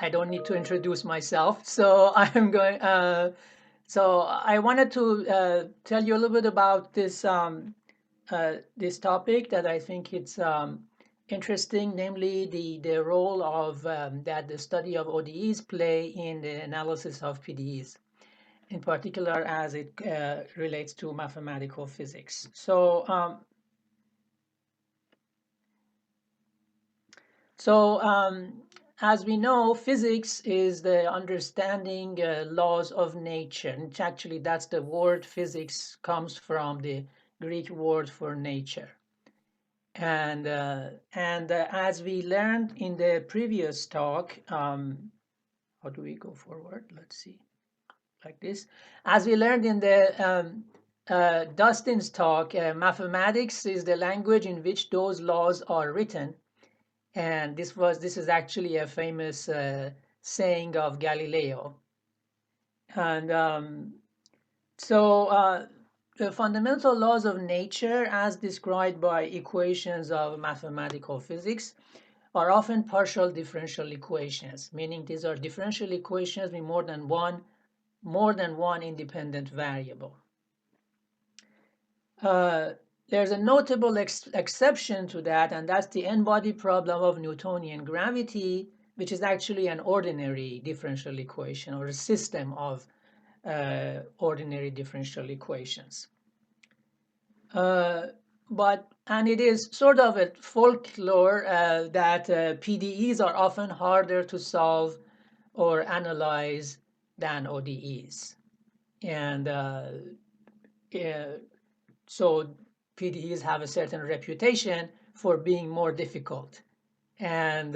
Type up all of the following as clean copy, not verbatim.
I don't need to introduce myself. So I'm going. So I wanted to tell you a little bit about this topic that I think it's interesting, namely the role of that the study of ODEs play in the analysis of PDEs, in particular as it relates to mathematical physics. So as we know, physics is the understanding laws of nature. And actually, that's the word physics comes from the Greek word for nature. And as we learned in the previous talk, how do we go forward? Let's see, like this. As we learned in the Dustin's talk, mathematics is the language in which those laws are written. And this is actually a famous saying of Galileo. And the fundamental laws of nature, as described by equations of mathematical physics, are often partial differential equations, meaning these are differential equations with more than one independent variable. There's a notable exception to that, and that's the n-body problem of Newtonian gravity, which is actually an ordinary differential equation or a system of ordinary differential equations. And it is sort of a folklore that PDEs are often harder to solve or analyze than ODEs. And so PDEs have a certain reputation for being more difficult. And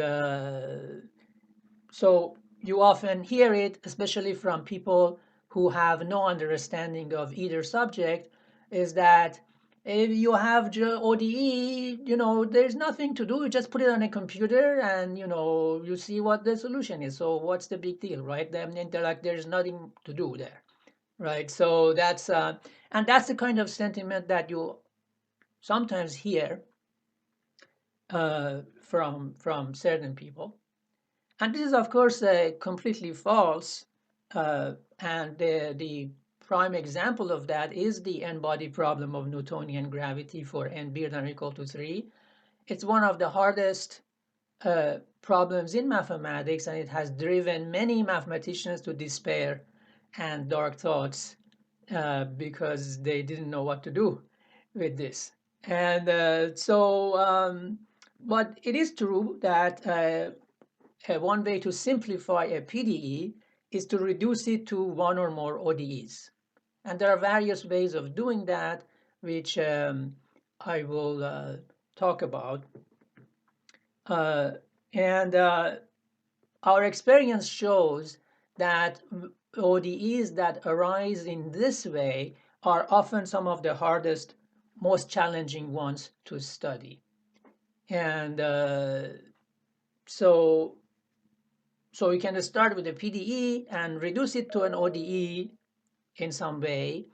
so you often hear it, especially from people who have no understanding of either subject, is that if you have ODE, there's nothing to do. You just put it on a computer and, you see what the solution is. So what's the big deal, right? There's nothing to do there, right? So that's the kind of sentiment that you sometimes hear from certain people. And this is, of course, completely false. And the prime example of that is the n-body problem of Newtonian gravity for n bigger than or equal to 3. It's one of the hardest problems in mathematics, and it has driven many mathematicians to despair and dark thoughts because they didn't know what to do with this. And but it is true that one way to simplify a PDE is to reduce it to one or more ODEs. And there are various ways of doing that, which I will talk about. Our experience shows that ODEs that arise in this way are often some of the hardest, most challenging ones to study. And so we can start with a PDE and reduce it to an ODE in some way.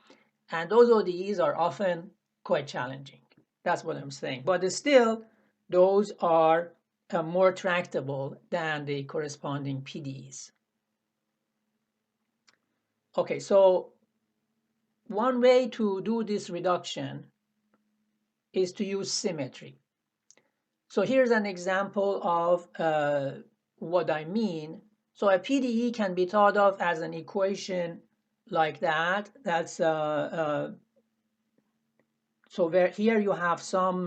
And those ODEs are often quite challenging. That's what I'm saying. But still, those are more tractable than the corresponding PDEs. Okay, so one way to do this reduction is to use symmetry. So here's an example of what I mean. So a PDE can be thought of as an equation like that. That's so where here you have some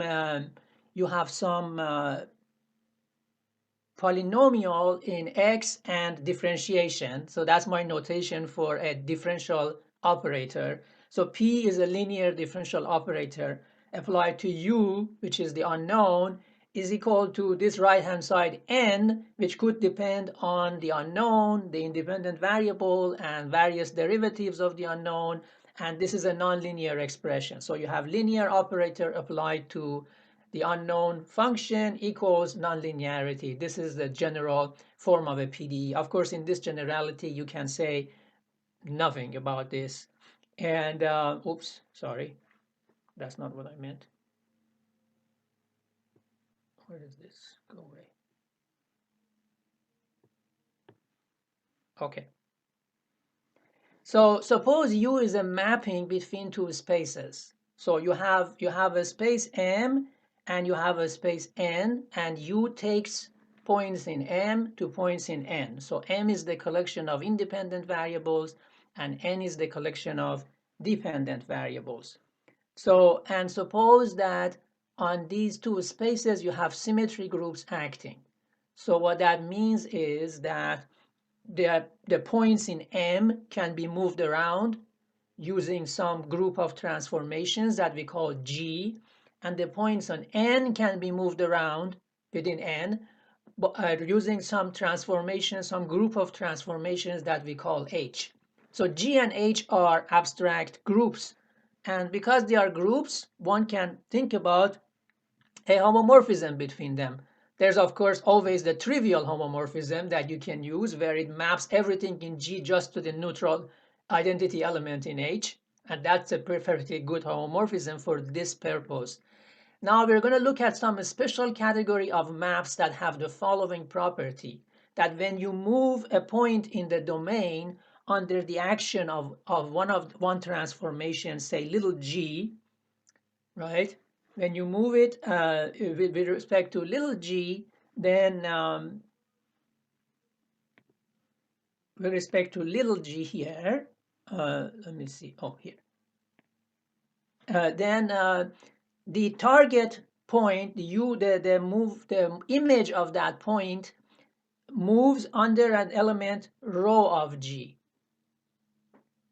polynomial in x and differentiation. So that's my notation for a differential operator. So P is a linear differential operator applied to U, which is the unknown, is equal to this right-hand side n, which could depend on the unknown, the independent variable, and various derivatives of the unknown. And this is a nonlinear expression. So you have linear operator applied to the unknown function equals nonlinearity. This is the general form of a PDE. Of course, in this generality, you can say nothing about this. And oops, sorry, that's not what I meant. Where does this go away? Okay. So suppose U is a mapping between two spaces. So you have a space M and you have a space N, and U takes points in M to points in N. So M is the collection of independent variables and N is the collection of dependent variables. So, and suppose that on these two spaces you have symmetry groups acting. So what that means is that the points in M can be moved around using some group of transformations that we call G, and the points on N can be moved around within N using some transformation, some group of transformations that we call H. So G and H are abstract groups, and because they are groups, one can think about a homomorphism between them. There's of course always the trivial homomorphism that you can use where it maps everything in G just to the neutral identity element in H, and that's a perfectly good homomorphism for this purpose. Now we're going to look at some special category of maps that have the following property, that when you move a point in the domain under the action of one transformation, say little g, right? When you move it with respect to little g, then with respect to little g here, let me see, oh, here. Then the target point, the image of that point moves under an element rho of g.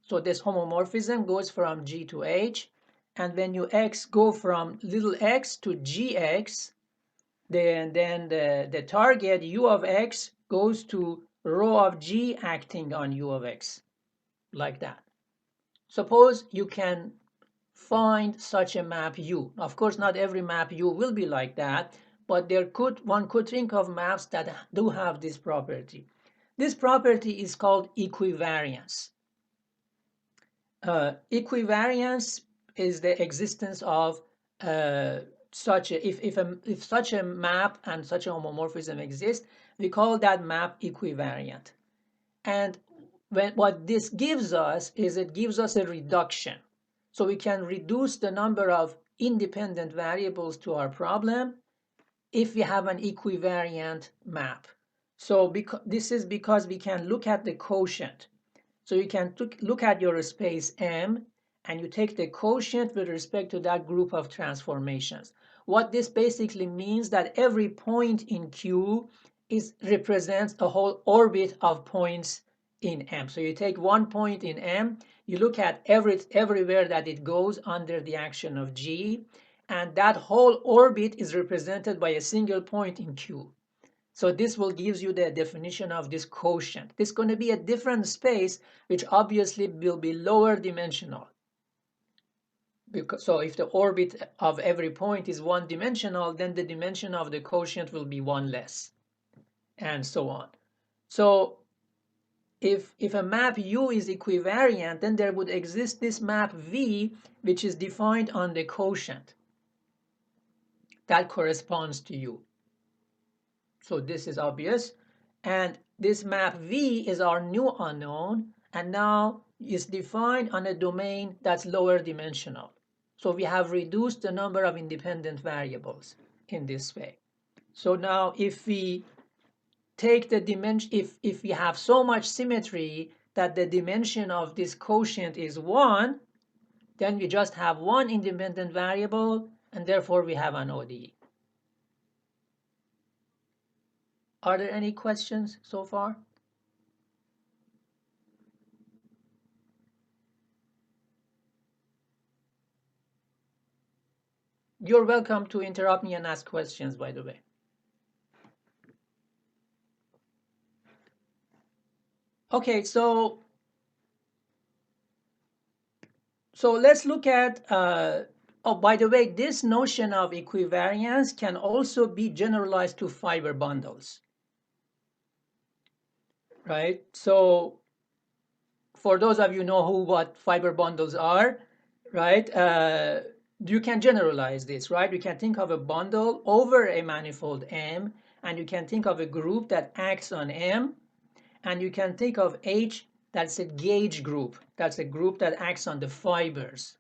So this homomorphism goes from G to H, and when you go from little x to gx, then the target u of x goes to rho of g acting on u of x, like that. Suppose you can find such a map U. Of course, not every map U will be like that, but one could think of maps that do have this property. This property is called equivariance. Equivariance is the existence of such a, if such a map and such a homomorphism exists, we call that map equivariant. And what this gives us is it gives us a reduction. So we can reduce the number of independent variables to our problem if we have an equivariant map. So this is because we can look at the quotient. So you can look at your space M and you take the quotient with respect to that group of transformations. What this basically means that every point in Q represents a whole orbit of points in M. So you take one point in M, you look at everywhere that it goes under the action of G, and that whole orbit is represented by a single point in Q. So this will give you the definition of this quotient. This is going to be a different space, which obviously will be lower dimensional. So if the orbit of every point is one dimensional, then the dimension of the quotient will be one less, and so on. So if a map U is equivariant, then there would exist this map V, which is defined on the quotient that corresponds to U. So this is obvious. And this map V is our new unknown, and now is defined on a domain that's lower dimensional. So we have reduced the number of independent variables in this way. So now if we take the dimension, if we have so much symmetry that the dimension of this quotient is 1, then we just have one independent variable, and therefore we have an ODE. Are there any questions so far? You're welcome to interrupt me and ask questions, by the way. Okay, so let's look at, oh, by the way, this notion of equivariance can also be generalized to fiber bundles, right? So for those of you know what fiber bundles are, right? You can generalize this, right? You can think of a bundle over a manifold M, and you can think of a group that acts on M, And you can think of H, that's a gauge group. That's a group that acts on the fibers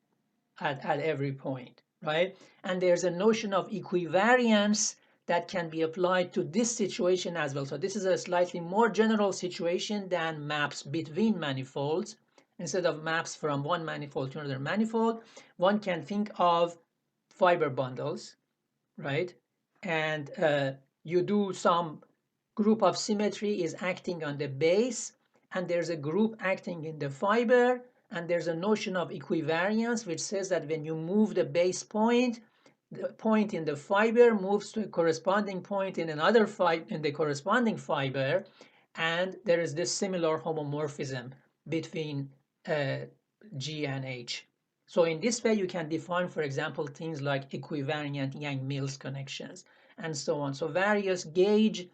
at every point, right? And there's a notion of equivariance that can be applied to this situation as well. So this is a slightly more general situation than maps between manifolds. Instead of maps from one manifold to another manifold, one can think of fiber bundles, right? And you do some group of symmetry is acting on the base, and there's a group acting in the fiber, and there's a notion of equivariance, which says that when you move the base point, the point in the fiber moves to a corresponding point in another fiber, in the corresponding fiber, and there is this similar homomorphism between G and H. So in this way, you can define, for example, things like equivariant Yang-Mills connections and so on. So various gauge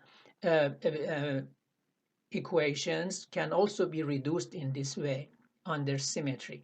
equations can also be reduced in this way under symmetry.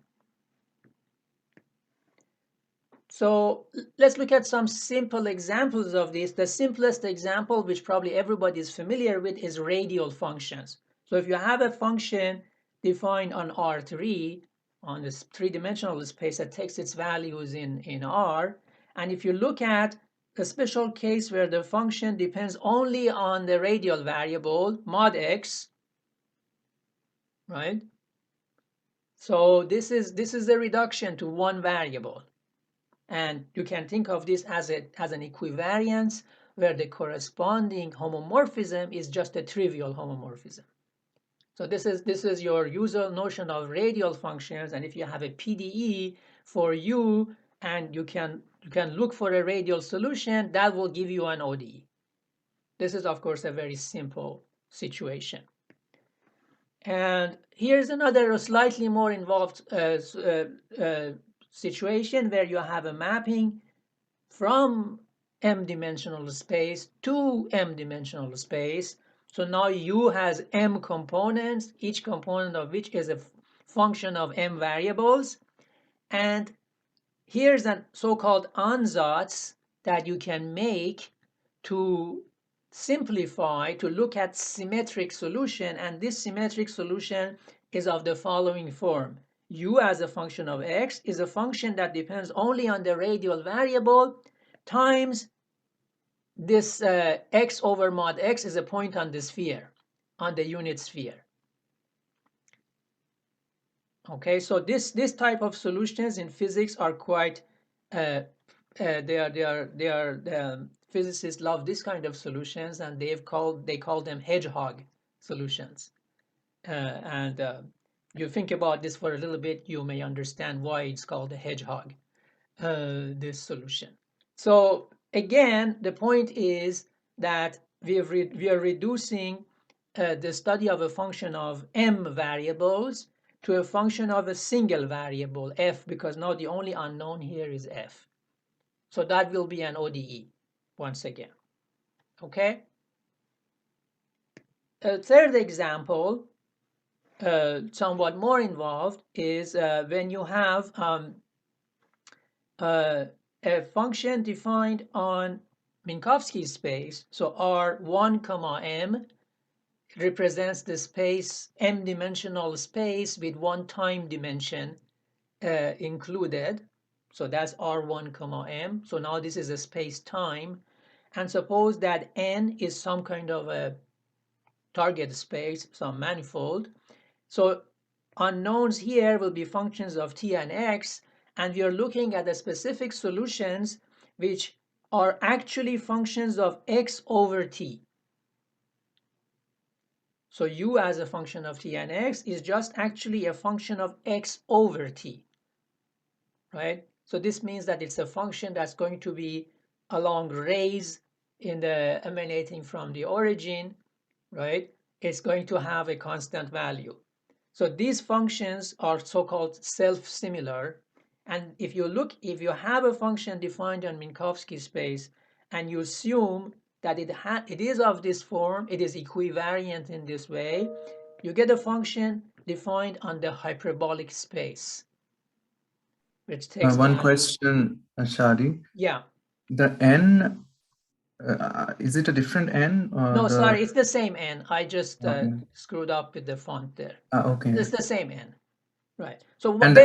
So let's look at some simple examples of this. The simplest example, which probably everybody is familiar with, is radial functions. So if you have a function defined on R3, on this three-dimensional space that takes its values in R, and if you look at a special case where the function depends only on the radial variable, mod x, right? So this is a reduction to one variable. And you can think of this as an equivariance where the corresponding homomorphism is just a trivial homomorphism. So this is your usual notion of radial functions, and if you have a PDE for U and you can look for a radial solution, that will give you an ODE. This is of course a very simple situation. And here's another slightly more involved situation where you have a mapping from m-dimensional space to m-dimensional space. So now U has m components, each component of which is a function of m variables. And here's a so-called ansatz that you can make to simplify, to look at symmetric solution. And this symmetric solution is of the following form. U as a function of x is a function that depends only on the radial variable times this x over mod x is a point on the sphere, on the unit sphere. Okay, so this type of solutions in physics are quite physicists love this kind of solutions, and they call them hedgehog solutions. You think about this for a little bit, you may understand why it's called a hedgehog, this solution. So again, the point is that we are reducing the study of a function of m variables to a function of a single variable, f, because now the only unknown here is f. So that will be an ODE once again. Okay? A third example, somewhat more involved, is when you have a function defined on Minkowski space. So R1 comma m represents the space, m-dimensional space with one time dimension included. So that's R1 comma m. So now this is a space time. And suppose that n is some kind of a target space, some manifold. So unknowns here will be functions of t and x, and we are looking at the specific solutions which are actually functions of x over t. So U as a function of t and x is just actually a function of x over t, right? So this means that it's a function that's going to be along rays in the emanating from the origin, right? It's going to have a constant value. So these functions are so-called self-similar. And if you have a function defined on Minkowski space and you assume that it is of this form, it is equivariant in this way, you get a function defined on the hyperbolic space, which takes one question, Shadi. Yeah. The n Is it a different n? Or No, the... sorry, it's the same n. I just Okay. screwed up with the font there. Okay. It's the same n, right? So And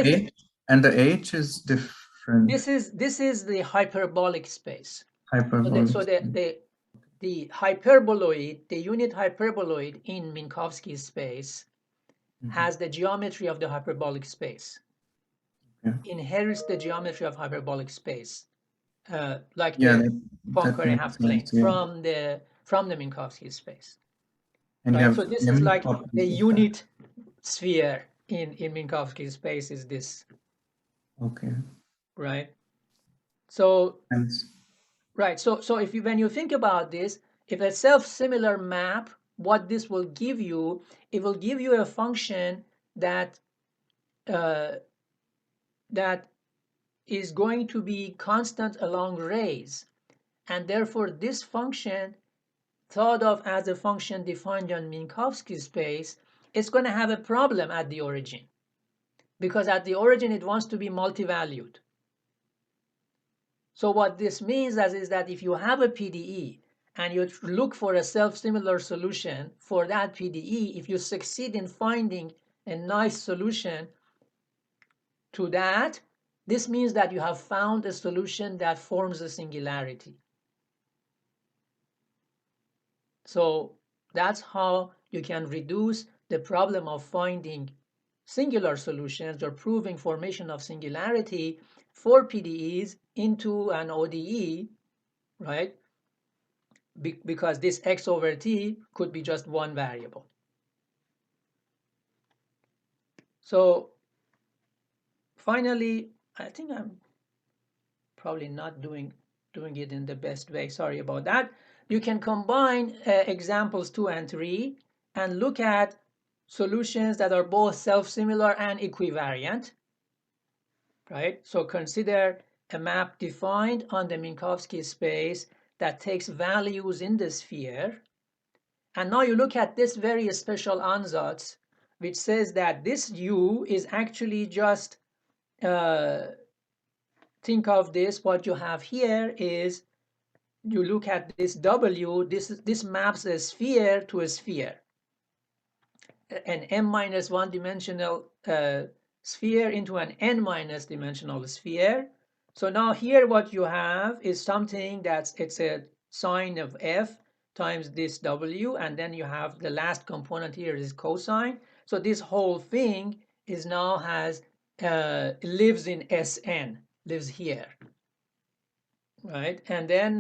the h is different. this is the hyperbolic space. Hyperbolic. So the hyperboloid, the unit hyperboloid in Minkowski's space has the geometry of the hyperbolic space. Yeah. Inherits the geometry of hyperbolic space, like Yeah, the that Poincare makes half-plane sense. Yeah. from the Minkowski space, And you right? have So this is many like the properties of that. unit sphere in Minkowski space is this, Okay. right? So Thanks. right. So if you when you think about this, if a self-similar map, what this will give you, it will give you a function that that is going to be constant along rays, and therefore this function, thought of as a function defined on Minkowski space, is going to have a problem at the origin, because at the origin it wants to be multi-valued. So what this means is that if you have a PDE and you look for a self-similar solution for that PDE, if you succeed in finding a nice solution to that, this means that you have found a solution that forms a singularity. So that's how you can reduce the problem of finding singular solutions or proving formation of singularity for PDEs into an ODE, right? Because this x over t could be just one variable. So finally, I think I'm probably not doing it in the best way. Sorry about that. You can combine examples 2 and 3 and look at solutions that are both self-similar and equivariant, right? So consider a map defined on the Minkowski space that takes values in the sphere. And now you look at this very special ansatz, which says that this U is actually just, think of this, what you have here is, you look at this W, this maps a sphere to a sphere, an m-1 dimensional sphere into an n- dimensional sphere. So now here what you have is something it's a sine of f times this W, and then you have the last component here is cosine. So this whole thing is now lives in Sn, lives here, right? And then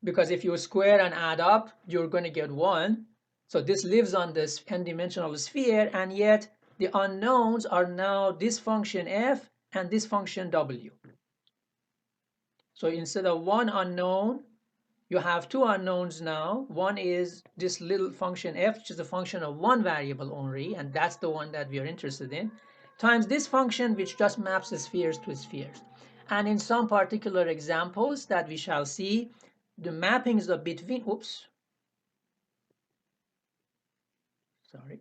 because if you square and add up, you're going to get 1. So this lives on this n-dimensional sphere, and yet the unknowns are now this function f and this function w. So instead of one unknown, you have two unknowns now. One is this little function f, which is a function of one variable only, and that's the one that we are interested in, times this function, which just maps the spheres to spheres. And in some particular examples that we shall see, the mappings of between, oops, sorry.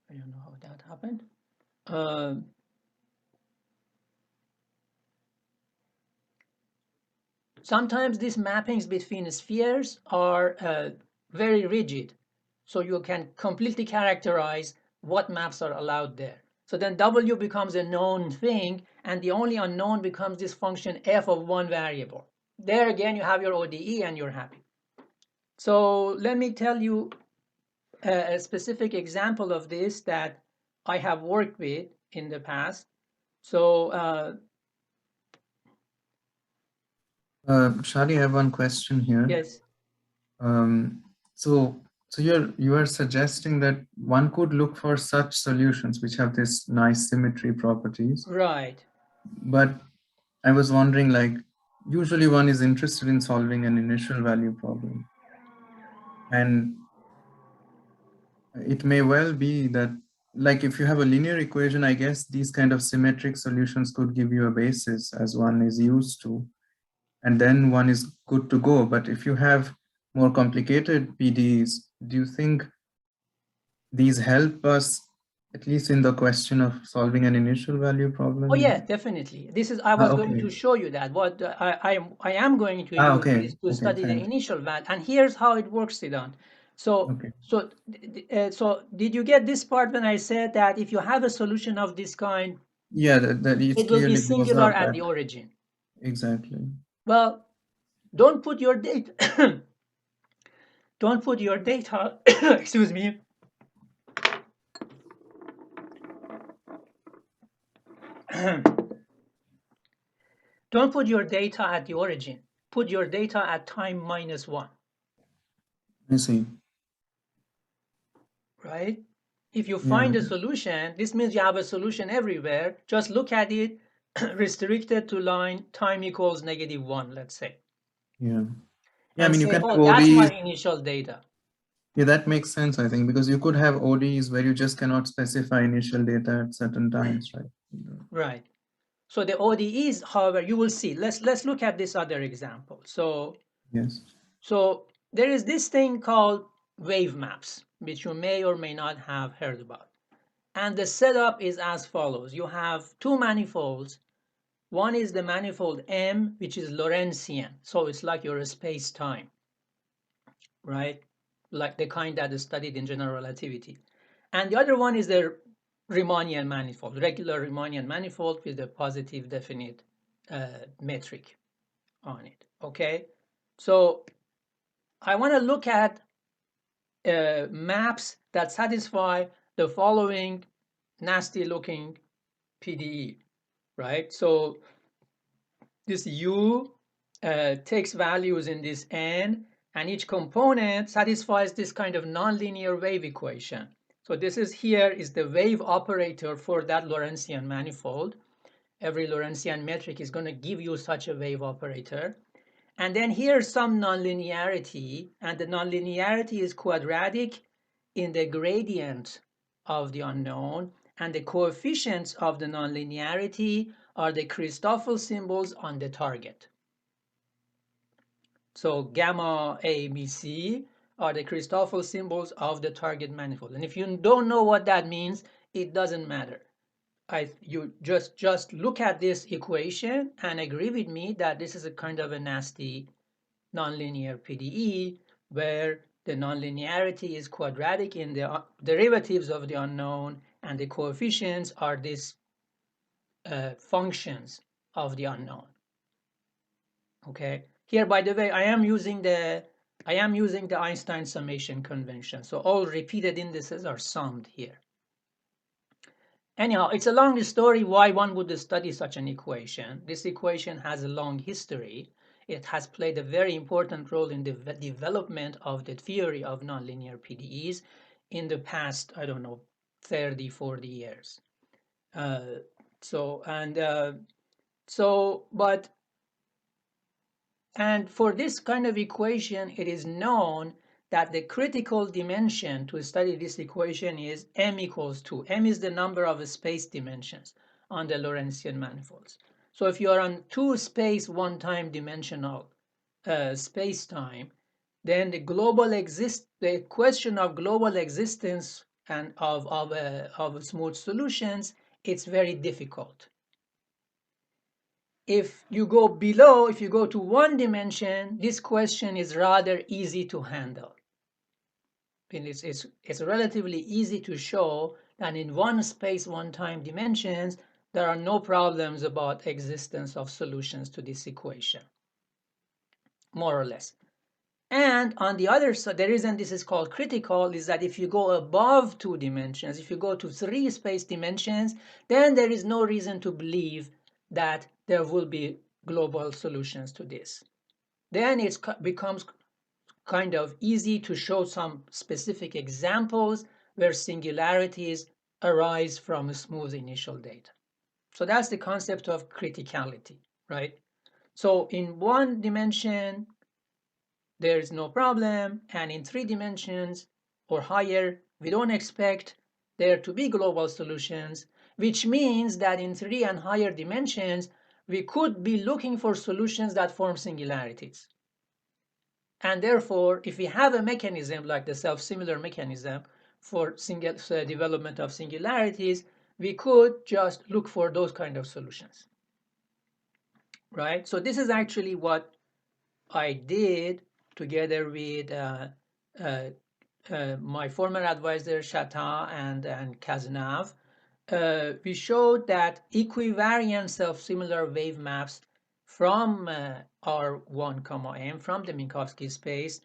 I don't know how that happened. Sometimes these mappings between spheres are very rigid, so you can completely characterize what maps are allowed there. So then W becomes a known thing, and the only unknown becomes this function f of one variable. There again, you have your ODE and you're happy. So let me tell you a specific example of this that I have worked with in the past. So Shadi, I have one question here. yes. So you are suggesting that one could look for such solutions which have this nice symmetry properties. Right. But I was wondering, like, usually one is interested in solving an initial value problem. And it may well be that, like, if you have a linear equation, I guess these kind of symmetric solutions could give you a basis as one is used to, and then one is good to go. But if you have more complicated PDEs, do you think these help us At least in the question of solving an initial value problem. Oh yeah, definitely. This is, I Ah, was going okay. to show you that. What I am going to use Okay. this to Okay. study the Fine. initial value, and here's how it works it on. So Okay. so did you get this part when I said that if you have a solution of this kind, Yeah, that it it will be clearly goes singular up at at the origin? exactly. Well, don't put your data don't put your data excuse me. Don't put your data at the origin. Put your data at time minus 1, I see. right? If you Yeah. find a solution, this means you have a solution everywhere. Just look at it, restricted to line time equals -1, let's say, Yeah. Yeah. I and mean, you say, can have oh, that's my ODEs. initial data. Yeah, that makes sense, I think, because you could have ODEs where you just cannot specify initial data at certain times, right? Right. So the ODEs, however, you will see. Let's look at this other example. Yes. So there is this thing called wave maps, which you may or may not have heard about. And the setup is as follows. You have two manifolds. One is the manifold M, which is Lorentzian. So it's like your space-time, right? Like the kind that is studied in general relativity. And the other one is the Riemannian manifold, regular Riemannian manifold with a positive definite metric on it, okay? So I want to look at maps that satisfy the following nasty looking PDE, right? So this U takes values in this N, and each component satisfies this kind of nonlinear wave equation. So this is here is the wave operator for that Lorentzian manifold. Every Lorentzian metric is going to give you such a wave operator. And then here's some nonlinearity, and the nonlinearity is quadratic in the gradient of the unknown, and the coefficients of the nonlinearity are the Christoffel symbols on the target. So gamma A, B, C are the Christoffel symbols of the target manifold. And if you don't know what that means, it doesn't matter. You just look at this equation and agree with me that this is a kind of a nasty nonlinear PDE where the nonlinearity is quadratic in the derivatives of the unknown, and the coefficients are these functions of the unknown. Okay. Here, by the way, I am using the Einstein summation convention. So all repeated indices are summed here. Anyhow, it's a long story why one would study such an equation. This equation has a long history. It has played a very important role in the development of the theory of nonlinear PDEs in the past, I don't know, 30, 40 years. And for this kind of equation, it is known that the critical dimension to study this equation is m equals 2. M is the number of space dimensions on the Lorentzian manifolds. So if you are on two space one-time dimensional space-time, then the question of global existence and of smooth solutions, it's very difficult. If you go below, if you go to one dimension, this question is rather easy to handle. It's relatively easy to show that in one space, one time dimensions, there are no problems about existence of solutions to this equation, more or less. And on the other side, the reason this is called critical is that if you go above 2 dimensions, if you go to 3 space dimensions, then there is no reason to believe that there will be global solutions to this. Then it becomes kind of easy to show some specific examples where singularities arise from smooth initial data. So that's the concept of criticality, right? So in one dimension, there is no problem, and in 3 dimensions or higher, we don't expect there to be global solutions, which means that in 3 and higher dimensions, we could be looking for solutions that form singularities. And therefore, if we have a mechanism like the self-similar mechanism, for development of singularities, we could just look for those kind of solutions, right? So this is actually what I did together with my former advisor Shata and Kaznav. We showed that equivariant self-similar wave maps from R1, M from the Minkowski space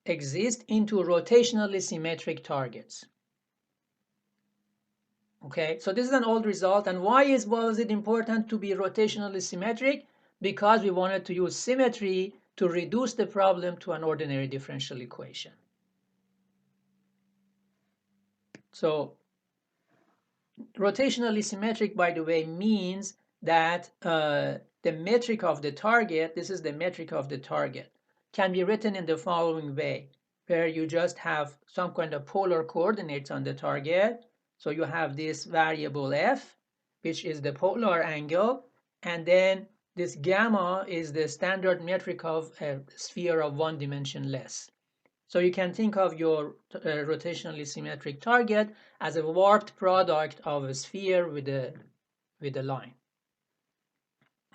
exist into rotationally symmetric targets. Okay, so this is an old result. And why was it important to be rotationally symmetric? Because we wanted to use symmetry to reduce the problem to an ordinary differential equation. So rotationally symmetric, by the way, means that the metric of the target, this is the metric of the target, can be written in the following way, where you just have some kind of polar coordinates on the target. So you have this variable f, which is the polar angle, and then this gamma is the standard metric of a sphere of one dimension less. So you can think of your rotationally symmetric target as a warped product of a sphere with a line.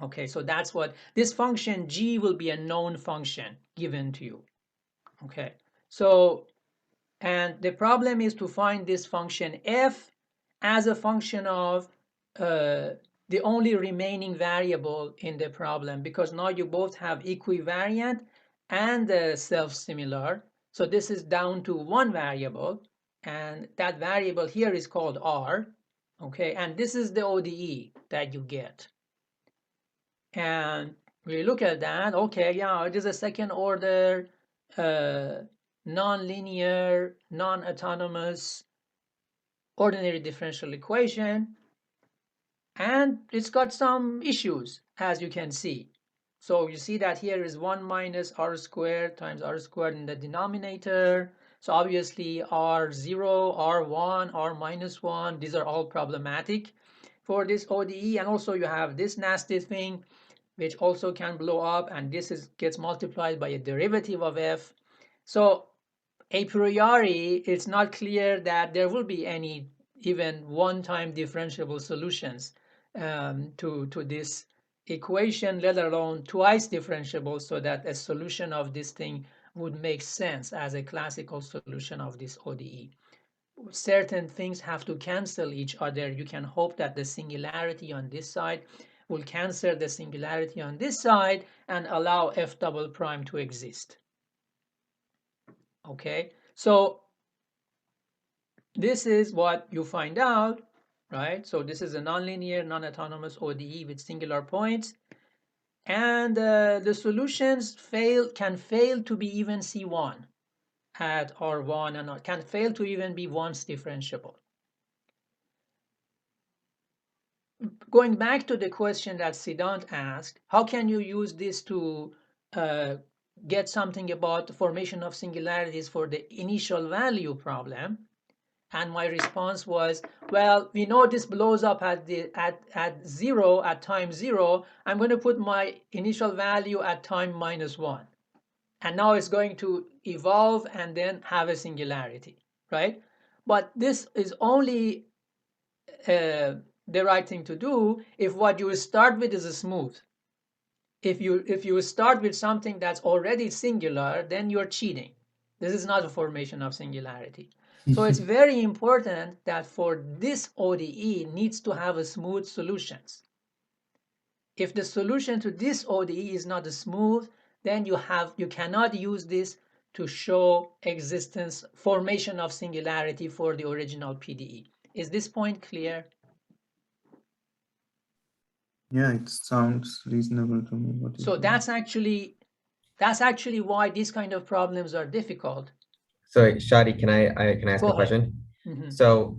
Okay, so that's what this function g will be, a known function given to you. Okay, so and the problem is to find this function f as a function of the only remaining variable in the problem, because now you both have equivariant and self-similar. So this is down to one variable, and that variable here is called r. Okay, and this is the ODE that you get. And we look at that. Okay, yeah, it is a second order non-linear, non-autonomous ordinary differential equation, and it's got some issues, as you can see. So you see that here is 1 minus r squared times r squared in the denominator. So obviously r0, r1, r minus 1, these are all problematic for this ODE. And also you have this nasty thing, which also can blow up, and this gets multiplied by a derivative of f. So a priori, it's not clear that there will be any even one-time differentiable solutions to this equation, let alone twice differentiable, so that a solution of this thing would make sense as a classical solution of this ODE. Certain things have to cancel each other. You can hope that the singularity on this side will cancel the singularity on this side and allow f double prime to exist. Okay, so this is what you find out, right? So this is a nonlinear, non-autonomous ODE with singular points, and the solutions can fail to be even C1 at R1 and can fail to even be once differentiable. Going back to the question that Siddhant asked, how can you use this to get something about the formation of singularities for the initial value problem? And my response was, well, we know this blows up at zero, at time 0. I'm going to put my initial value at time -1. And now it's going to evolve and then have a singularity, right? But this is only the right thing to do if what you start with is a smooth. If you start with something that's already singular, then you're cheating. This is not a formation of singularity. So it's very important that for this ODE needs to have a smooth solutions. If the solution to this ODE is not a smooth, then you cannot use this to show existence, formation of singularity for the original PDE. Is this point clear? Yeah, it sounds reasonable to me. So that's actually why these kind of problems are difficult. So Shadi, can I ask a question? Mm-hmm. So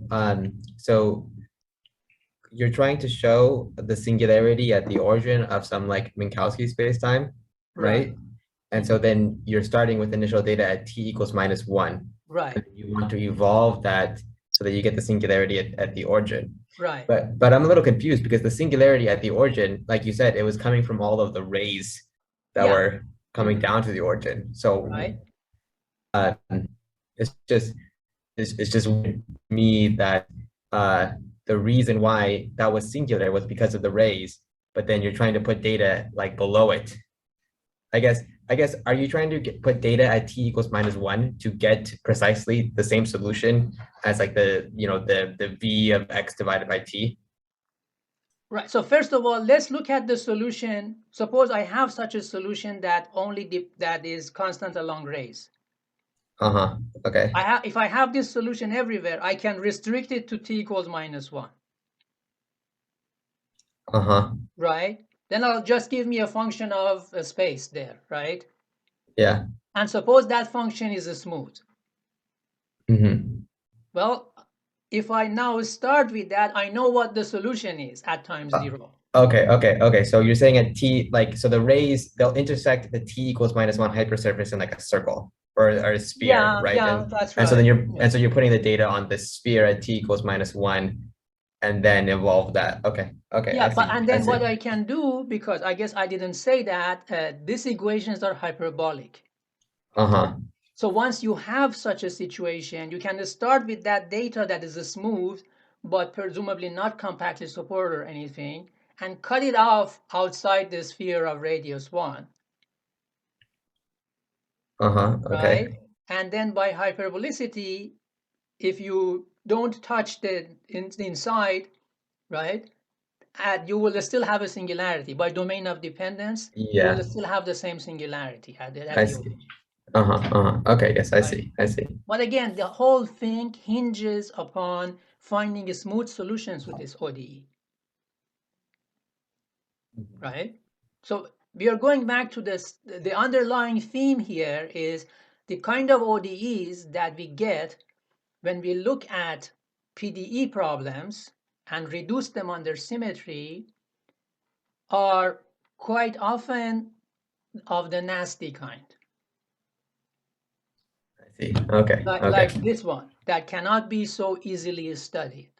so you're trying to show the singularity at the origin of some like Minkowski spacetime, right? And so then you're starting with initial data at t equals -1. Right. And you want to evolve that so that you get the singularity at the origin. Right. But I'm a little confused because the singularity at the origin, like you said, it was coming from all of the rays that were coming down to the origin. So right. It's just it's just me that the reason why that was singular was because of the rays, but then you're trying to put data like below it. I guess, are you trying to put data at t equals -1 to get precisely the same solution as like the, the v of x divided by t? Right. So first of all, let's look at the solution. Suppose I have such a solution that that is constant along rays. Okay. If I have this solution everywhere, I can restrict it to t equals -1. Right. Then I'll just give me a function of a space there, right? Yeah. And suppose that function is a smooth. Well, if I now start with that, I know what the solution is at time 0. Okay. So you're saying at t, like, so the rays, they'll intersect the t equals -1 hypersurface in like a circle or a sphere, right? Yeah, that's right. And so then you're putting the data on the sphere at t equals -1 and then evolve that. Okay. Yeah, and then what I can do, because I guess I didn't say that, these equations are hyperbolic. So once you have such a situation, you can start with that data that is smooth, but presumably not compactly supported or anything, and cut it off outside the sphere of radius 1. Okay. Right? And then by hyperbolicity, if you don't touch the inside, right, you will still have a singularity. By domain of dependence, you will still have the same singularity at the origin. Okay, yes, I see. But again, the whole thing hinges upon finding smooth solutions with this ODE. Right? So we are going back to this. The underlying theme here is the kind of ODEs that we get when we look at PDE problems and reduce them under symmetry are quite often of the nasty kind. I see. Okay. Like this one that cannot be so easily studied.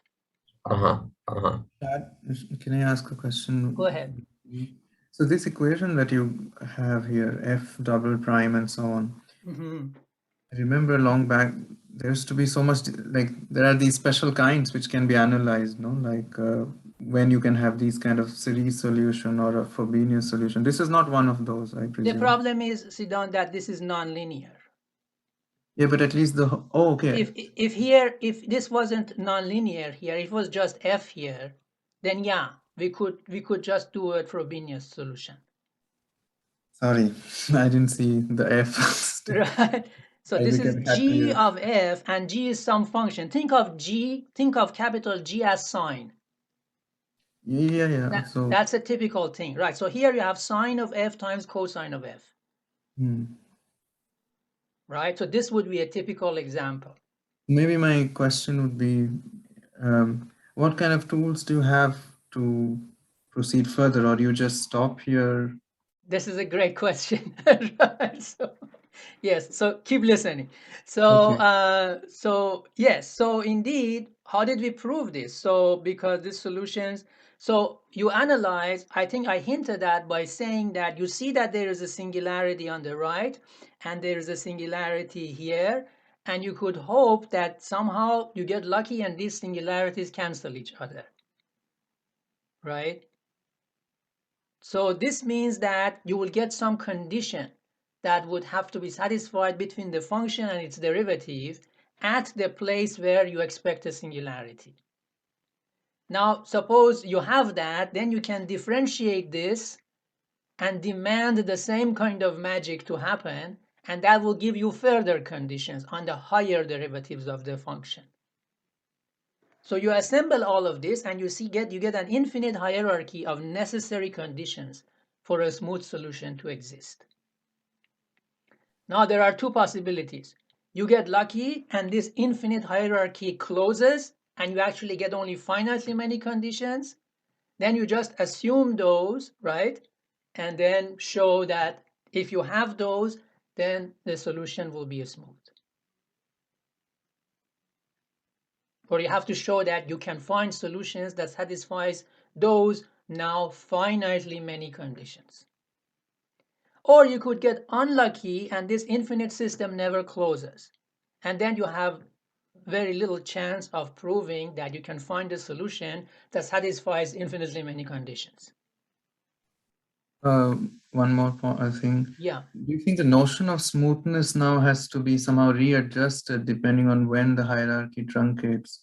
Can I ask a question? Go ahead. So this equation that you have here, f double prime and so on, I remember long back, there used to be so much, like there are these special kinds which can be analyzed, no? Like when you can have these kind of series solution or a Frobenius solution. This is not one of those, I presume. The problem is, Sidon, that this is nonlinear. Yeah, but at least okay. If this wasn't nonlinear here, if it was just f here, then yeah, we could just do a Frobenius solution. Sorry, I didn't see the f. Right. So this is g of f, and g is some function. Think of capital G as sine. Yeah. So that's a typical thing, right? So here you have sine of f times cosine of f. Right? So this would be a typical example. Maybe my question would be, what kind of tools do you have to proceed further, or do you just stop here? This is a great question. Right? So, yes, so keep listening. So, yes, so indeed, how did we prove this? So because these solutions, so you analyze, I think I hinted at by saying that you see that there is a singularity on the right, and there is a singularity here, and you could hope that somehow you get lucky and these singularities cancel each other, right? So this means that you will get some condition that would have to be satisfied between the function and its derivative at the place where you expect a singularity. Now, suppose you have that, then you can differentiate this and demand the same kind of magic to happen, and that will give you further conditions on the higher derivatives of the function. So you assemble all of this and you get an infinite hierarchy of necessary conditions for a smooth solution to exist. Now there are two possibilities. You get lucky and this infinite hierarchy closes and you actually get only finitely many conditions. Then you just assume those, right? And then show that if you have those, then the solution will be smooth. Or you have to show that you can find solutions that satisfies those now finitely many conditions. Or you could get unlucky and this infinite system never closes. And then you have very little chance of proving that you can find a solution that satisfies infinitely many conditions. One more thing. Yeah. Do you think the notion of smoothness now has to be somehow readjusted depending on when the hierarchy truncates?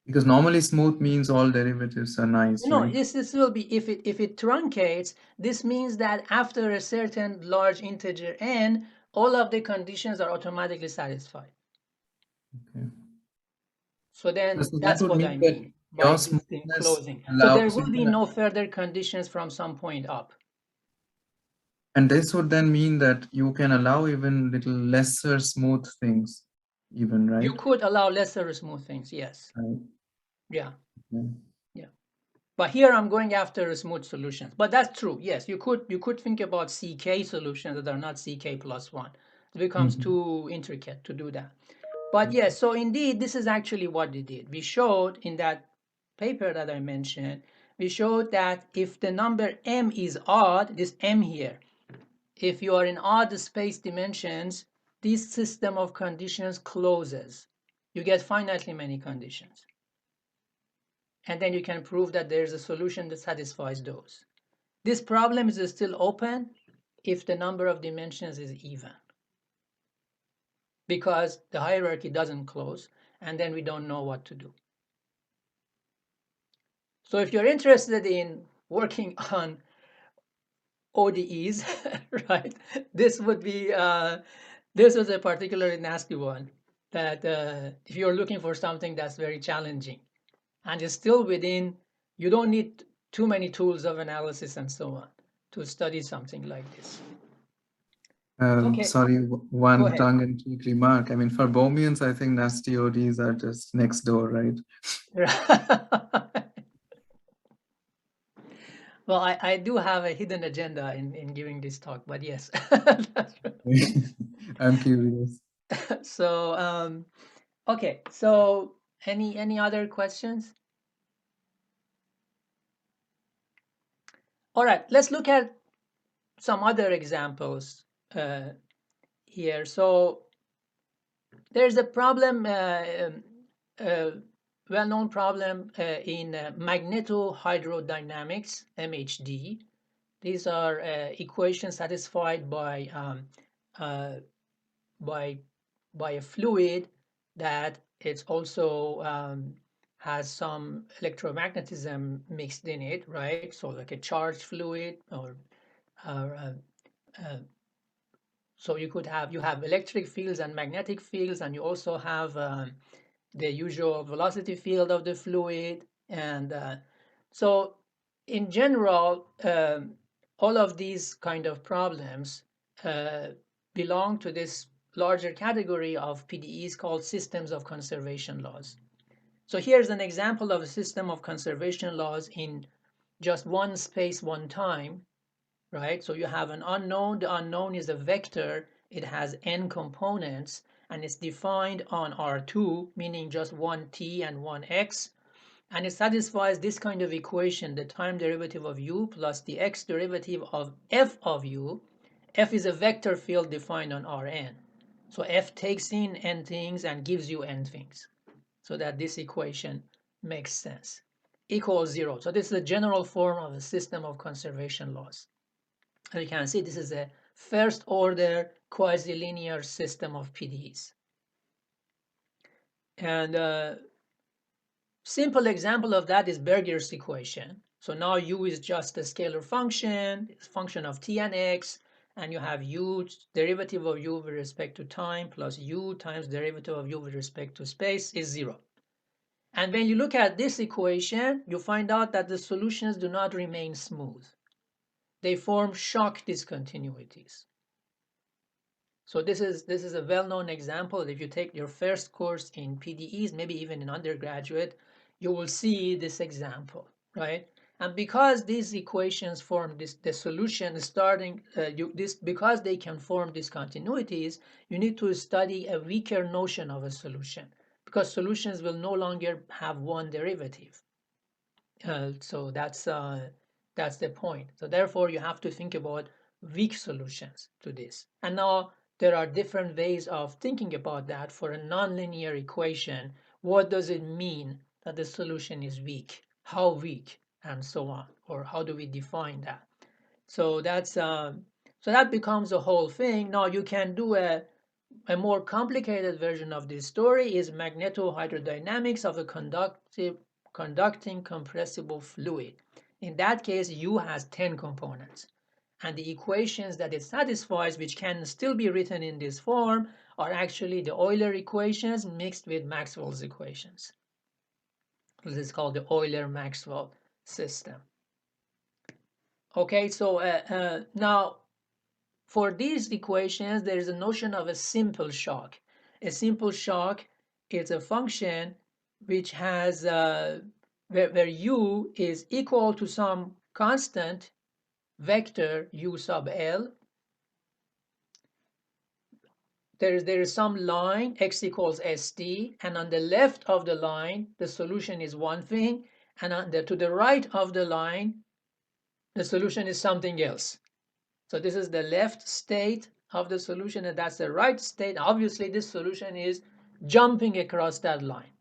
Because normally smooth means all derivatives are nice, No, right? this will be, if it truncates, this means that after a certain large integer n, all of the conditions are automatically satisfied. Okay. So then So that that's would what I mean that mean by your this thing smoothness closing. So there allows will you be to, no further conditions from some point up. and this would then mean that you can allow even little lesser smooth things, even, right? You could allow lesser smooth things, yes. Right. Yeah. Okay. Yeah. But here I'm going after smooth solutions. But that's true. Yes, you could think about CK solutions that are not CK plus one. It becomes too intricate to do that. But yes, so indeed, this is actually what we did. We showed in that paper that I mentioned, we showed that if the number m is odd, this m here, if you are in odd space dimensions, this system of conditions closes. You get finitely many conditions. And then you can prove that there's a solution that satisfies those. This problem is still open if the number of dimensions is even, because the hierarchy doesn't close, and then we don't know what to do. So if you're interested in working on ODEs, right, this would be, this was a particularly nasty one, that if you're looking for something that's very challenging and is still within, you don't need too many tools of analysis and so on to study something like this. Okay. Sorry, Go one ahead. tongue-in-cheek remark. I mean, for Bohmians, I think nasty ODs are just next door, right? Well, I do have a hidden agenda in giving this talk, but yes. I'm curious. So, okay. So, any other questions? All right. Let's look at some other examples here. So, there's a problem, well-known problem in magnetohydrodynamics, MHD. These are equations satisfied by by a fluid that it's also has some electromagnetism mixed in it, right? So like a charged fluid, or uh, uh, so you have electric fields and magnetic fields, and you also have the usual velocity field of the fluid. And so in general, all of these kind of problems uh, belong to this larger category of PDEs called systems of conservation laws. So here's an example of a system of conservation laws in just one space, one time, right? So you have an unknown. The unknown is a vector. It has n components, and it's defined on R2, meaning just one t and one x. And it satisfies this kind of equation, the time derivative of u plus the x derivative of f of u. F is a vector field defined on Rn. So f takes in n things and gives you n things, so that this equation makes sense. Equals 0. So this is a general form of a system of conservation laws. As you can see, this is a first order quasi-linear system of PDEs. And a simple example of that is Berger's equation. So now u is just a scalar function, it's a function of t and x, and you have u, derivative of u with respect to time, plus u times derivative of u with respect to space is 0. And when you look at this equation, you find out that the solutions do not remain smooth. They form shock discontinuities. So this is a well-known example. If you take your first course in PDEs, maybe even in undergraduate, you will see this example, right? And because these equations form the solution starting, because they can form discontinuities, you need to study a weaker notion of a solution, because solutions will no longer have one derivative. So that's the point. So therefore, you have to think about weak solutions to this. And now there are different ways of thinking about that. For a nonlinear equation, what does it mean that the solution is weak? How weak, and so on, or how do we define that? So that's so that becomes a whole thing. Now you can do a more complicated version of this story is magnetohydrodynamics of a conducting compressible fluid. In that case, U has 10 components. And the equations that it satisfies, which can still be written in this form, are actually the Euler equations mixed with Maxwell's equations. This is called the Euler-Maxwell system. Okay, so now for these equations, there is a notion of a simple shock. A simple shock is a function which has where u is equal to some constant vector u sub l. There is some line x equals st, and on the left of the line the solution is one thing, and to the right of the line the solution is something else. So this is the left state of the solution, and that's the right state. Obviously, this solution is jumping across that line,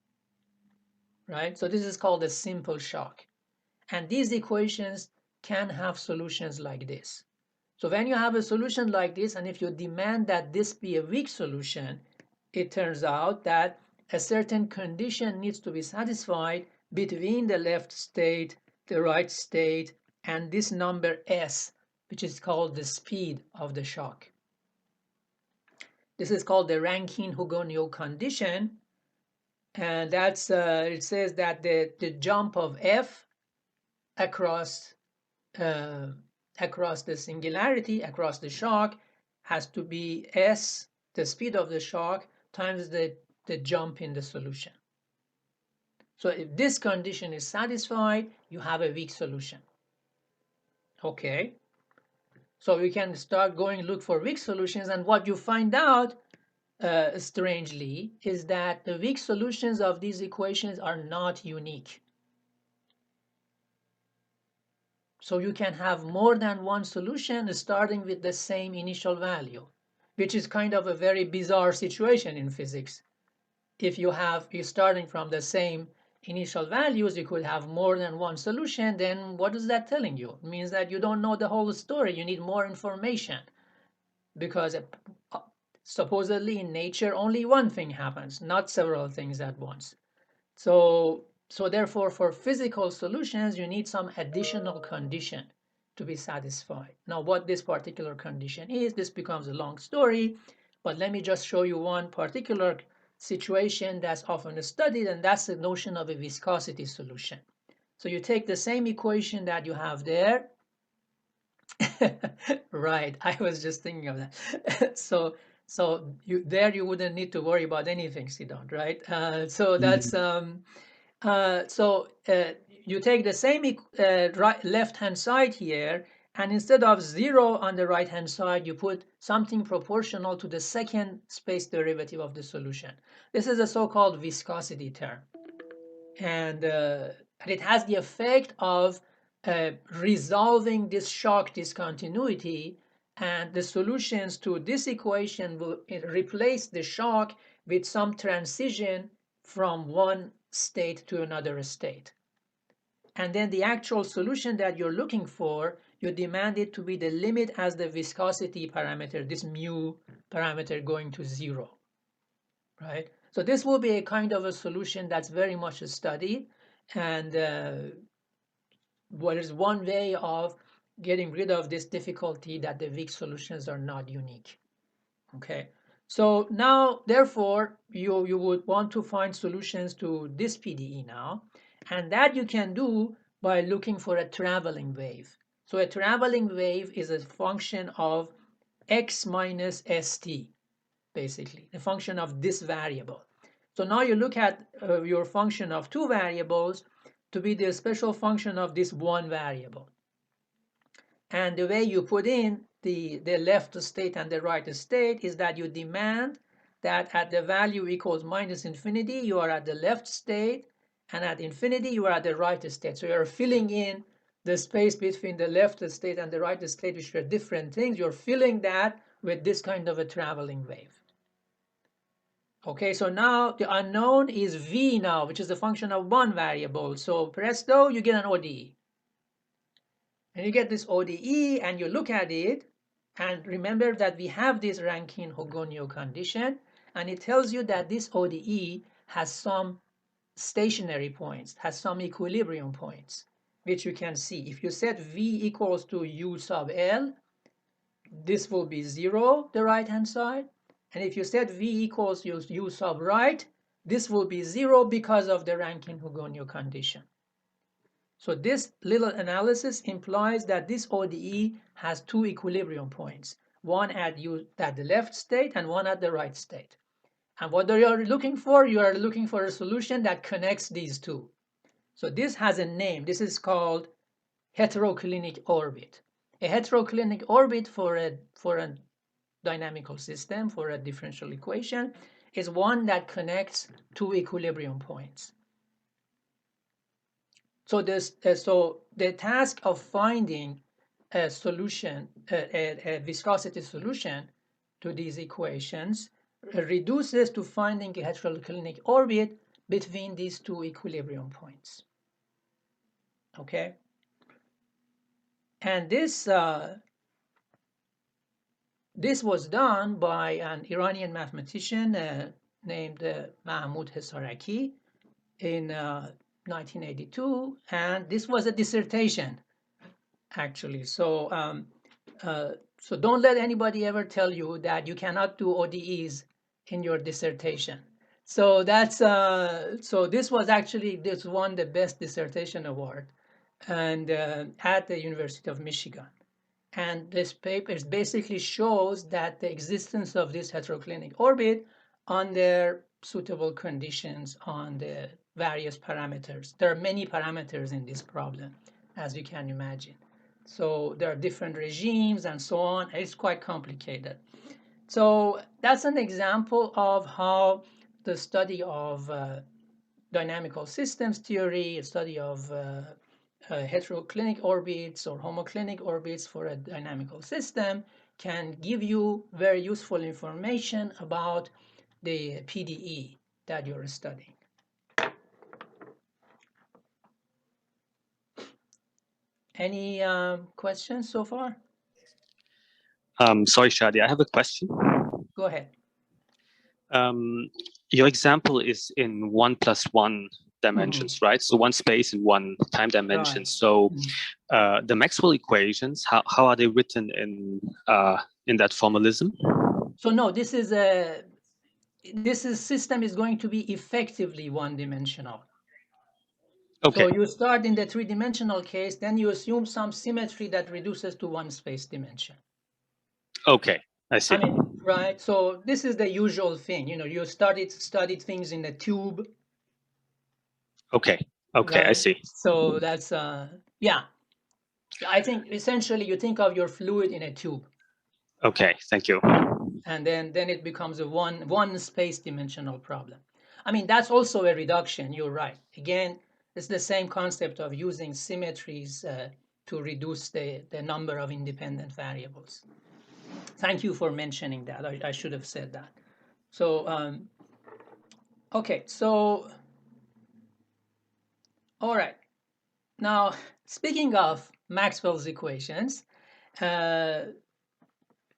right? So this is called a simple shock. And these equations can have solutions like this. So when you have a solution like this, and if you demand that this be a weak solution, it turns out that a certain condition needs to be satisfied between the left state, the right state, and this number s, which is called the speed of the shock. This is called the Rankine-Hugoniot condition, and that's it says that the jump of f across the singularity, across the shock, has to be s, the speed of the shock, times the jump in the solution. So if this condition is satisfied, you have a weak solution. Okay, so you can start going look for weak solutions, and what you find out strangely is that the weak solutions of these equations are not unique. So you can have more than one solution starting with the same initial value, which is kind of a very bizarre situation in physics. If you're starting from the same initial values, you could have more than one solution. Then what is that telling you? It means that you don't know the whole story. You need more information, because supposedly in nature only one thing happens, not several things at once. So therefore, for physical solutions, you need some additional condition to be satisfied. Now, what this particular condition is, this becomes a long story, but let me just show you one particular situation that's often studied, and that's the notion of a viscosity solution. So you take the same equation that you have there. Right, I was just thinking of that. So you wouldn't need to worry about anything, Sidon, right? So that's you take the same left hand side here, and instead of 0 on the right hand side, you put something proportional to the second space derivative of the solution. This is a so-called viscosity term, and it has the effect of resolving this shock discontinuity, and the solutions to this equation will replace the shock with some transition from one state to another state. And then the actual solution that you're looking for, you demand it to be the limit as the viscosity parameter, this mu parameter going to 0, right? So this will be a kind of a solution that's very much studied, and what is one way of getting rid of this difficulty that the weak solutions are not unique. Okay, so now therefore you would want to find solutions to this PDE now, and that you can do by looking for a traveling wave. So a traveling wave is a function of x minus st, basically the function of this variable. So now you look at your function of two variables to be the special function of this one variable. And the way you put in the left state and the right state is that you demand that at the value equals minus infinity, you are at the left state, and at infinity, you are at the right state. So you're filling in the space between the left state and the right state, which are different things. You're filling that with this kind of a traveling wave. Okay, so now the unknown is v now, which is a function of one variable. So presto, you get an ODE. And you get this ODE and you look at it, and remember that we have this Rankine-Hugoniot condition, and it tells you that this ODE has some stationary points, has some equilibrium points, which you can see. If you set v equals to u sub l, this will be 0, the right-hand side. And if you set v equals u sub right, this will be 0 because of the Rankine-Hugoniot condition. So this little analysis implies that this ODE has two equilibrium points, one at the left state and one at the right state. And what you are looking for? You are looking for a solution that connects these two. So this has a name. This is called heteroclinic orbit. A heteroclinic orbit for a dynamical system, for a differential equation, is one that connects two equilibrium points. So the task of finding a solution, a viscosity solution to these equations reduces to finding a heteroclinic orbit between these two equilibrium points. Okay, and this was done by an Iranian mathematician named Mahmoud Hesaraki in 1982, and this was a dissertation, actually. So so don't let anybody ever tell you that you cannot do ODEs in your dissertation. So that's so this won the best dissertation award, and at the University of Michigan. And this paper basically shows that the existence of this heteroclinic orbit under suitable conditions on the various parameters. There are many parameters in this problem, as you can imagine. So there are different regimes and so on. It's quite complicated. So that's an example of how the study of dynamical systems theory, a study of heteroclinic orbits or homoclinic orbits for a dynamical system, can give you very useful information about the PDE that you're studying. Any questions so far? Sorry, Shadi, I have a question. Go ahead. Your example is in 1 + 1 dimensions, right? So one space and one time dimension. Right. So the Maxwell equations, how are they written in that formalism? So no, this system is going to be effectively one-dimensional. Okay. So you start in the three-dimensional case, then you assume some symmetry that reduces to one space dimension. Okay, I see. I mean, right? So this is the usual thing. You know, you studied things in a tube. Okay. Okay, Right? I see. So that's yeah. I think essentially you think of your fluid in a tube. Okay, thank you. And then it becomes a one space dimensional problem. I mean, that's also a reduction. You're right. Again, it's the same concept of using symmetries to reduce the number of independent variables. Thank you for mentioning that. I should have said that. So okay, so all right. Now, speaking of Maxwell's equations,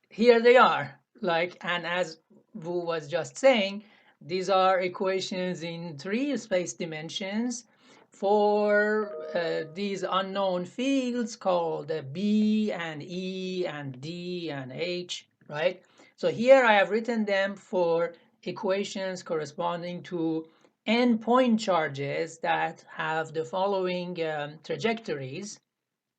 here they are. And as Wu was just saying, these are equations in 3 space dimensions for these unknown fields called B and E and D and H, right? So here I have written them for equations corresponding to n point charges that have the following trajectories,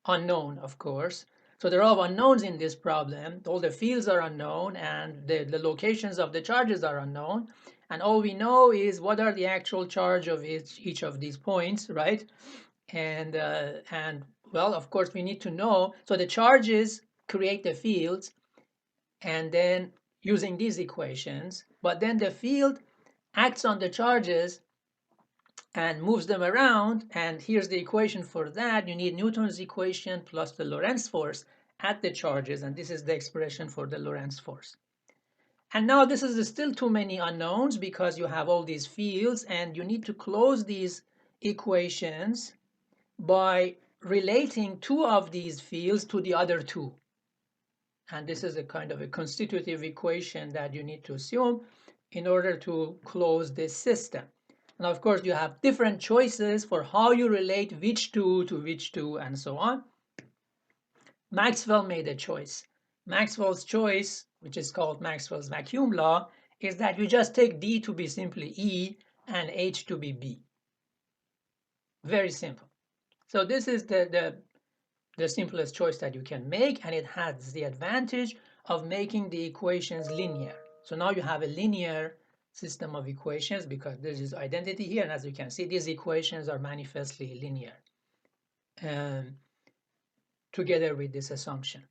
unknown, of course. So there are unknowns in this problem. All the fields are unknown and the locations of the charges are unknown. And all we know is what are the actual charge of each of these points, right? And well, of course, we need to know. So the charges create the fields, and then using these equations, but then the field acts on the charges and moves them around, and here's the equation for that. You need Newton's equation plus the Lorentz force at the charges, and this is the expression for the Lorentz force. And now this is still too many unknowns because you have all these fields, and you need to close these equations by relating two of these fields to the other two. And this is a kind of a constitutive equation that you need to assume in order to close this system. And of course, you have different choices for how you relate which two to which two and so on. Maxwell made a choice. Maxwell's choice, which is called Maxwell's vacuum law, is that you just take D to be simply E and H to be B. Very simple. So this is the simplest choice that you can make, and it has the advantage of making the equations linear. So now you have a linear system of equations because there is identity here, and as you can see, these equations are manifestly linear together with this assumption.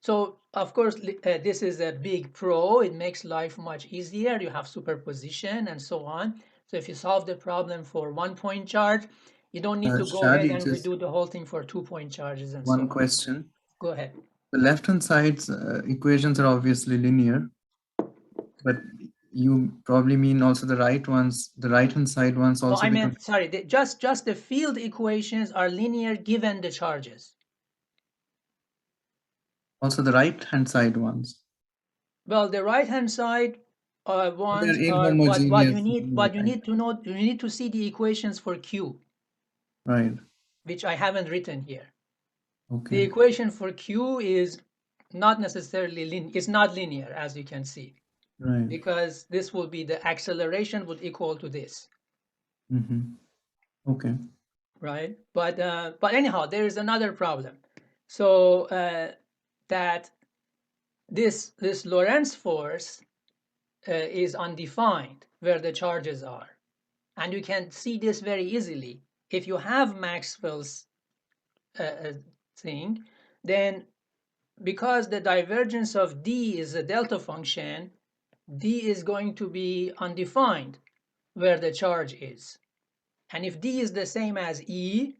So of course, this is a big pro. It makes life much easier. You have superposition and so on. So if you solve the problem for 1 point charge, you don't need to go ahead Shadi, and just redo the whole thing for 2 point charges and so one on. question. Go ahead. The left-hand side's equations are obviously linear, but you probably mean also the right ones, the right-hand side ones No, also I become. meant, sorry, just the field equations are linear given the charges. Also the right-hand side ones. Well, the right-hand side ones They're are what you inhomogeneous. need. What you need to know, you need to see the equations for Q, Right. which I haven't written here. Okay. The equation for Q is not necessarily linear. It's not linear, as you can see, Right. because this will be the acceleration would equal to this. Okay. Right. But anyhow, there is another problem. So that this Lorentz force is undefined where the charges are, and you can see this very easily. If you have Maxwell's thing, then because the divergence of D is a delta function, D is going to be undefined where the charge is. And if D is the same as E,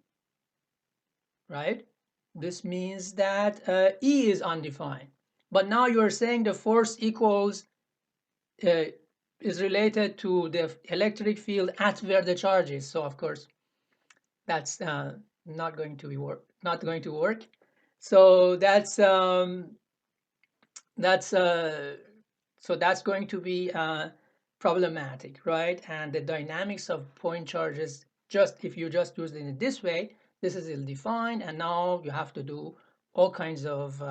right, this means that E is undefined. But now you're saying the force equals is related to the electric field at where the charge is. So of course, that's not going to work. So that's going to be problematic, right? And the dynamics of point charges, just if you just use it in this way, this is ill-defined, and now you have to do all kinds of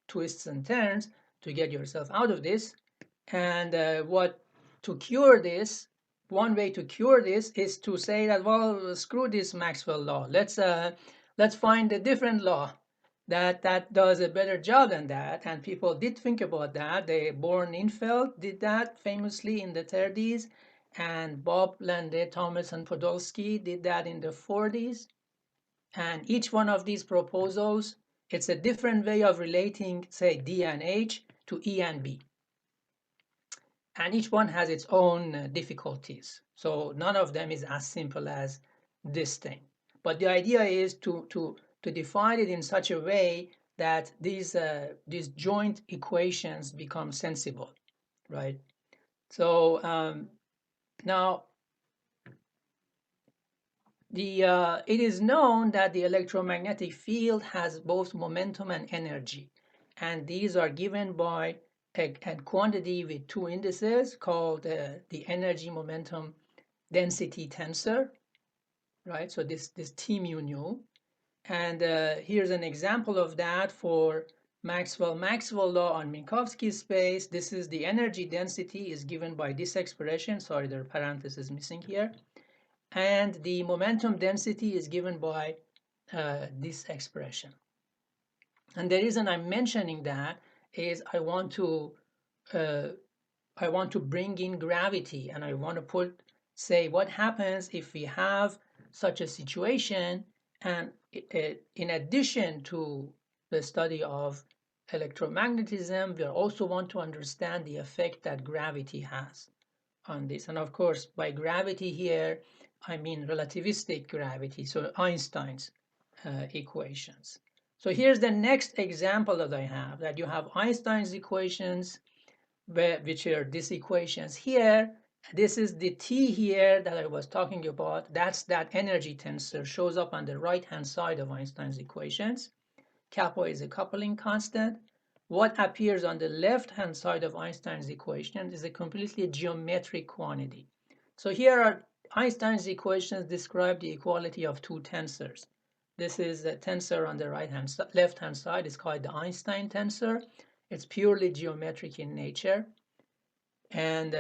twists and turns to get yourself out of this. And to cure this, one way to cure this is to say that, well, screw this Maxwell law. Let's find a different law that does a better job than that. And people did think about that. Born-Infeld did that famously in the 30s, and Bob Lande, Thomas, and Podolsky did that in the 40s. And each one of these proposals, it's a different way of relating, say, D and H to E and B. And each one has its own difficulties. So none of them is as simple as this thing. But the idea is to define it in such a way that these joint equations become sensible, right? So now it is known that the electromagnetic field has both momentum and energy, and these are given by a quantity with two indices called the energy momentum density tensor, right? So this T mu nu, and here's an example of that for Maxwell law on Minkowski space. This is the energy density is given by this expression. Sorry, there are parentheses missing here. And the momentum density is given by this expression. And the reason I'm mentioning that is I want to bring in gravity, and I want to say what happens if we have such a situation, and in addition to the study of electromagnetism, we also want to understand the effect that gravity has on this. And of course, by gravity here, I mean relativistic gravity, so Einstein's equations. So here's the next example that I have, that you have Einstein's equations, which are these equations here. This is the T here that I was talking about. That's that energy tensor, shows up on the right-hand side of Einstein's equations. Kappa is a coupling constant. What appears on the left-hand side of Einstein's equation is a completely geometric quantity. So here are Einstein's equations describe the equality of two tensors. This is a tensor on the left-hand side. It's called the Einstein tensor. It's purely geometric in nature, and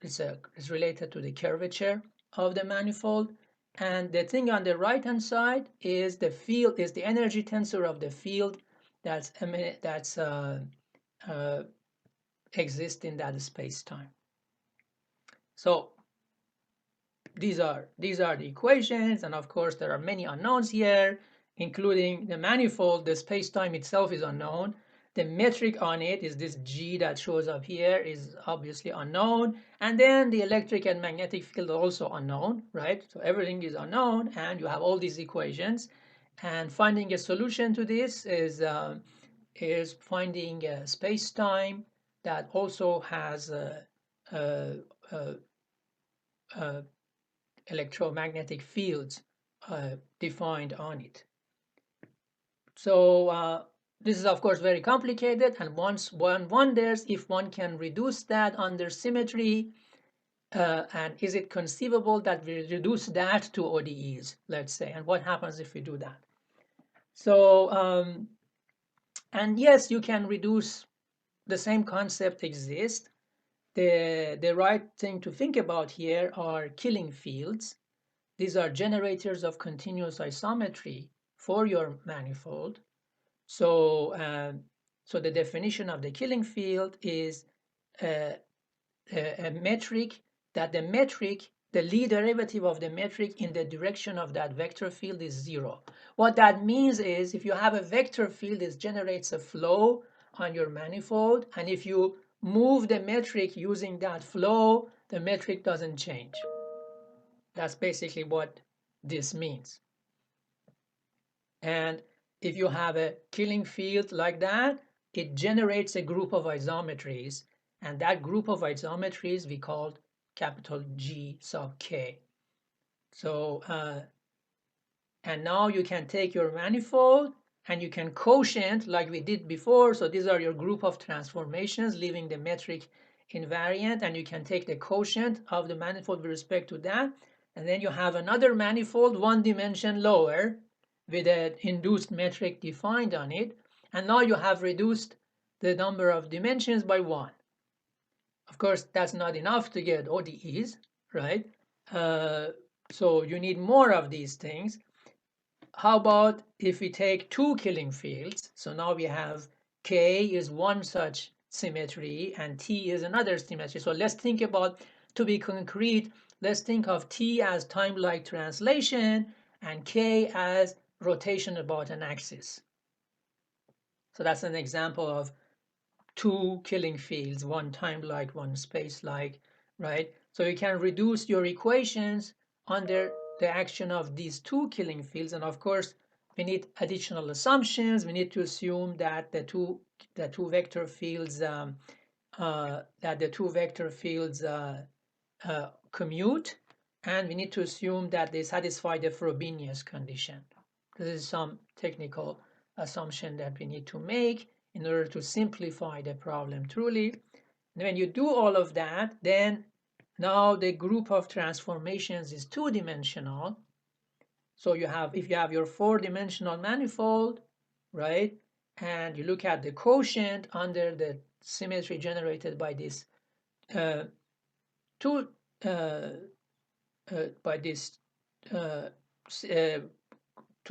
it's related to the curvature of the manifold. And the thing on the right-hand side is the field, is the energy tensor of the field that's exists in that space-time. So these are the equations, and of course there are many unknowns here, including the manifold. The space-time itself is unknown. The metric on it is this G that shows up here, is obviously unknown, and then the electric and magnetic field are also unknown, right? So everything is unknown, and you have all these equations, and finding a solution to this is finding a space-time that also has electromagnetic fields defined on it. So this is of course very complicated, and once one wonders if one can reduce that under symmetry, and is it conceivable that we reduce that to ODEs, let's say, and what happens if we do that? So and yes, you can reduce. The same concept exists. The right thing to think about here are killing fields. These are generators of continuous isometry for your manifold. So, so the definition of the killing field is a metric that the Lie derivative of the metric in the direction of that vector field is 0. What that means is if you have a vector field, it generates a flow on your manifold, and if you move the metric using that flow, the metric doesn't change. That's basically what this means. And if you have a killing field like that, it generates a group of isometries, and that group of isometries we called capital G sub k. So and now you can take your manifold and you can quotient like we did before. So these are your group of transformations, leaving the metric invariant, and you can take the quotient of the manifold with respect to that, and then you have another manifold one dimension lower with an induced metric defined on it, and now you have reduced the number of dimensions by 1. Of course, that's not enough to get ODEs, right? So you need more of these things. How about if we take two killing fields? So now we have K is one such symmetry and T is another symmetry. So let's think about, to be concrete, let's think of T as time-like translation and K as rotation about an axis. So that's an example of two killing fields, one time-like, one space-like, right? So you can reduce your equations under the action of these two killing fields, and of course we need additional assumptions. We need to assume that the two vector fields commute, and we need to assume that they satisfy the Frobenius condition. This is some technical assumption that we need to make in order to simplify the problem truly. And when you do all of that, then now the group of transformations is two-dimensional. So you have, if you have your four-dimensional manifold, right, and you look at the quotient under the symmetry generated by this two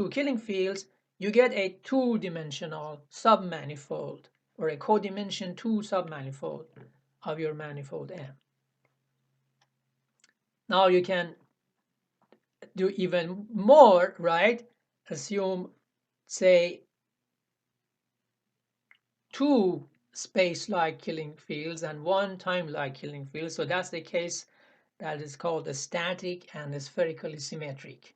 killing fields, you get a two-dimensional submanifold, or a codimension 2 submanifold of your manifold M. Now you can do even more, right? Assume, say, two space-like killing fields and one time-like killing field. So that's the case that is called a static and a spherically symmetric.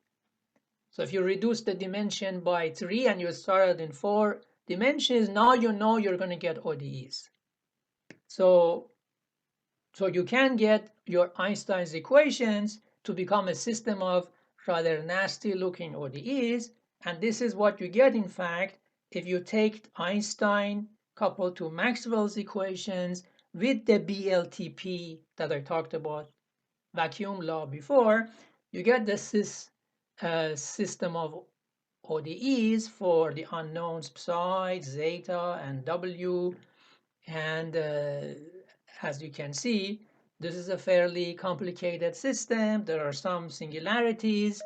So if you reduce the dimension by 3 and you started in 4 dimensions, now you know you're going to get ODEs. So you can get your Einstein's equations to become a system of rather nasty looking ODEs. And this is what you get, in fact, if you take Einstein coupled to Maxwell's equations with the BLTP that I talked about, vacuum law, before, you get this system of ODEs for the unknowns psi, zeta, and W. And as you can see, this is a fairly complicated system. There are some singularities.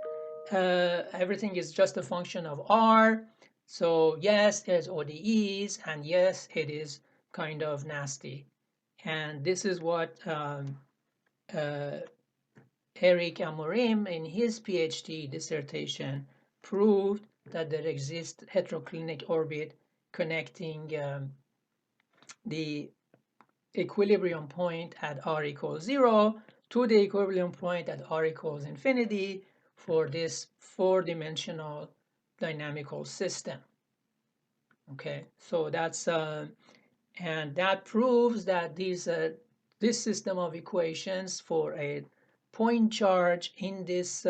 Everything is just a function of R. So yes, there's ODEs, and yes, it is kind of nasty. And this is what Eric Amorim in his PhD dissertation proved, that there exists heteroclinic orbit connecting the equilibrium point at r equals 0 to the equilibrium point at r equals infinity for this 4-dimensional dynamical system. Okay, so that's and that proves that this system of equations for a point charge in this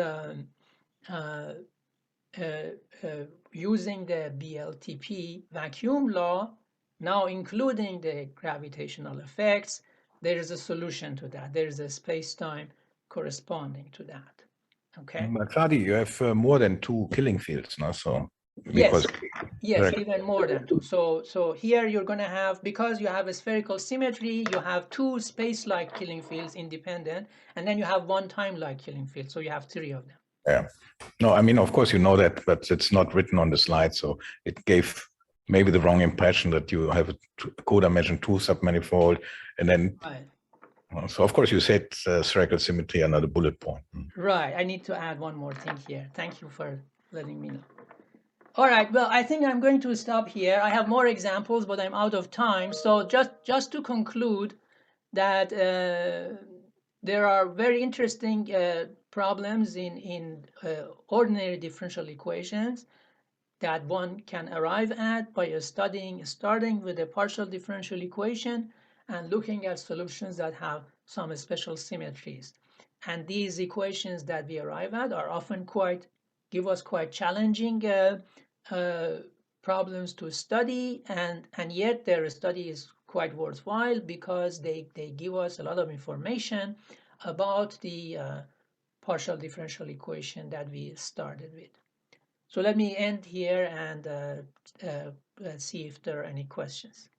using the BLTP vacuum law, now including the gravitational effects, there is a solution to that. There is a space-time corresponding to that. Okay. But Shadi, you have more than 2 killing fields now, so Yes, because yes, even more than 2. So here you're going to have, because you have a spherical symmetry, you have 2 space-like killing fields independent, and then you have 1 time-like killing field. So you have 3 of them. Yeah. No, I mean, of course you know that, but it's not written on the slide, so it gave maybe the wrong impression that you have a codimension 2 submanifold, and then. Right. So of course you said spherical symmetry, another bullet point. Right. I need to add one more thing here. Thank you for letting me know. All right. Well, I think I'm going to stop here. I have more examples, but I'm out of time. So just to conclude that there are very interesting problems in ordinary differential equations that one can arrive at by starting with a partial differential equation and looking at solutions that have some special symmetries. And these equations that we arrive at are often give us quite challenging problems to study, and yet their study is quite worthwhile because they give us a lot of information about the partial differential equation that we started with. So let me end here and see if there are any questions.